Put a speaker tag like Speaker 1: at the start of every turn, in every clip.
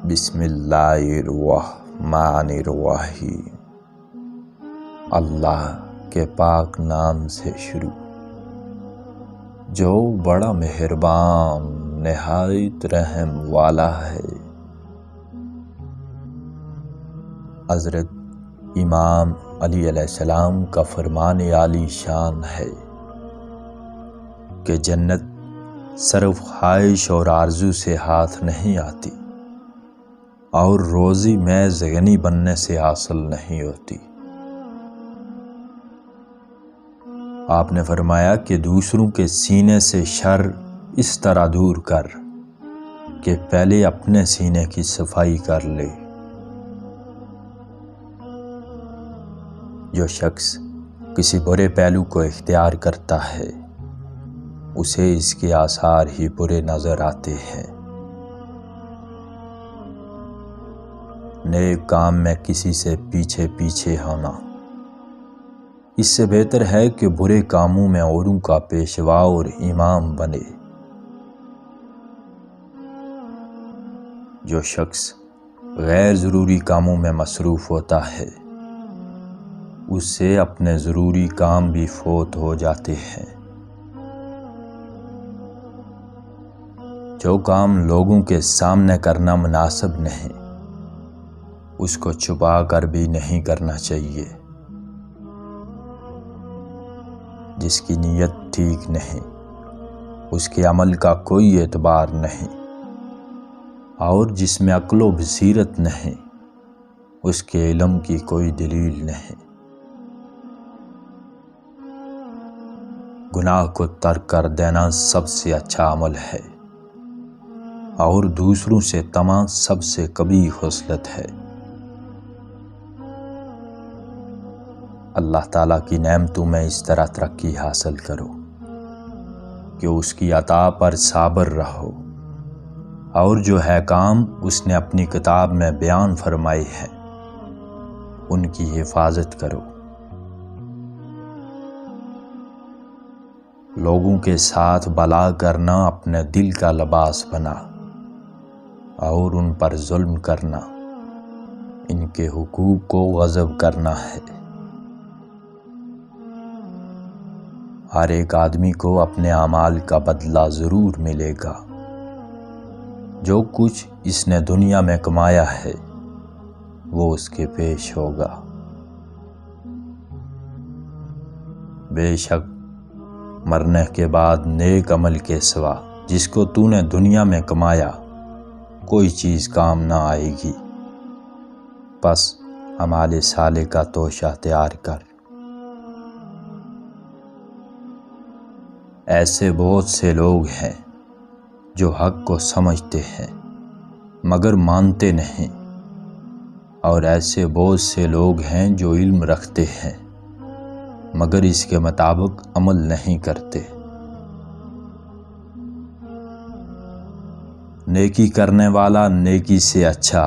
Speaker 1: بسم اللہ الرحمن الرحیم۔ اللہ کے پاک نام سے شروع جو بڑا مہربان نہایت رحم والا ہے۔ حضرت امام علی علیہ السلام کا فرمان عالی شان ہے کہ جنت صرف خواہش اور آرزو سے ہاتھ نہیں آتی اور روزی محض غنی بننے سے حاصل نہیں ہوتی۔ آپ نے فرمایا کہ دوسروں کے سینے سے شر اس طرح دور کر کہ پہلے اپنے سینے کی صفائی کر لے۔ جو شخص کسی برے پہلو کو اختیار کرتا ہے اسے اس کے آثار ہی برے نظر آتے ہیں۔ نیک کام میں کسی سے پیچھے ہونا اس سے بہتر ہے کہ برے کاموں میں اوروں کا پیشوا اور امام بنے۔ جو شخص غیر ضروری کاموں میں مصروف ہوتا ہے اس سے اپنے ضروری کام بھی فوت ہو جاتے ہیں۔ جو کام لوگوں کے سامنے کرنا مناسب نہیں اس کو چھپا کر بھی نہیں کرنا چاہیے۔ جس کی نیت ٹھیک نہیں اس کے عمل کا کوئی اعتبار نہیں، اور جس میں عقل و بصیرت نہیں اس کے علم کی کوئی دلیل نہیں۔ گناہ کو ترک کر دینا سب سے اچھا عمل ہے اور دوسروں سے طمع سب سے قبیح خصلت ہے۔ اللہ تعالیٰ کی نعمتوں میں اس طرح ترقی حاصل کرو کہ اس کی عطا پر صابر رہو، اور جو احکام اس نے اپنی کتاب میں بیان فرمائے ہیں ان کی حفاظت کرو۔ لوگوں کے ساتھ بھلا کرنا اپنے دل کا لباس بنا اور ان پر ظلم کرنا ان کے حقوق کو غصب کرنا ہے۔ ہر ایک آدمی کو اپنے اعمال کا بدلہ ضرور ملے گا۔ جو کچھ اس نے دنیا میں کمایا ہے وہ اس کے پیش ہوگا۔ بے شک مرنے کے بعد نیک عمل کے سوا جس کو تو نے دنیا میں کمایا کوئی چیز کام نہ آئے گی، بس اعمال صالح کا توشہ تیار کر۔ ایسے بہت سے لوگ ہیں جو حق کو سمجھتے ہیں مگر مانتے نہیں، اور ایسے بہت سے لوگ ہیں جو علم رکھتے ہیں مگر اس کے مطابق عمل نہیں کرتے۔ نیکی کرنے والا نیکی سے اچھا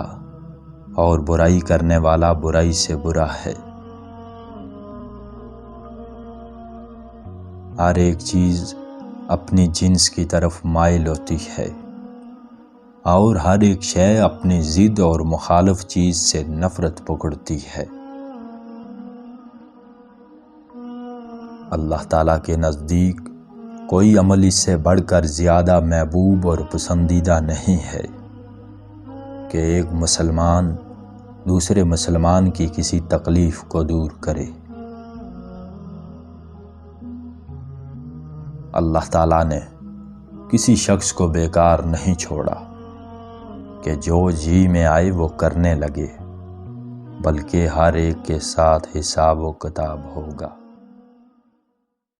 Speaker 1: اور برائی کرنے والا برائی سے برا ہے۔ ہر ایک چیز اپنی جنس کی طرف مائل ہوتی ہے اور ہر ایک شے اپنی ضد اور مخالف چیز سے نفرت پکڑتی ہے۔ اللہ تعالیٰ کے نزدیک کوئی عمل اس سے بڑھ کر زیادہ محبوب اور پسندیدہ نہیں ہے کہ ایک مسلمان دوسرے مسلمان کی کسی تکلیف کو دور کرے۔ اللہ تعالیٰ نے کسی شخص کو بیکار نہیں چھوڑا کہ جو جی میں آئے وہ کرنے لگے، بلکہ ہر ایک کے ساتھ حساب و کتاب ہوگا۔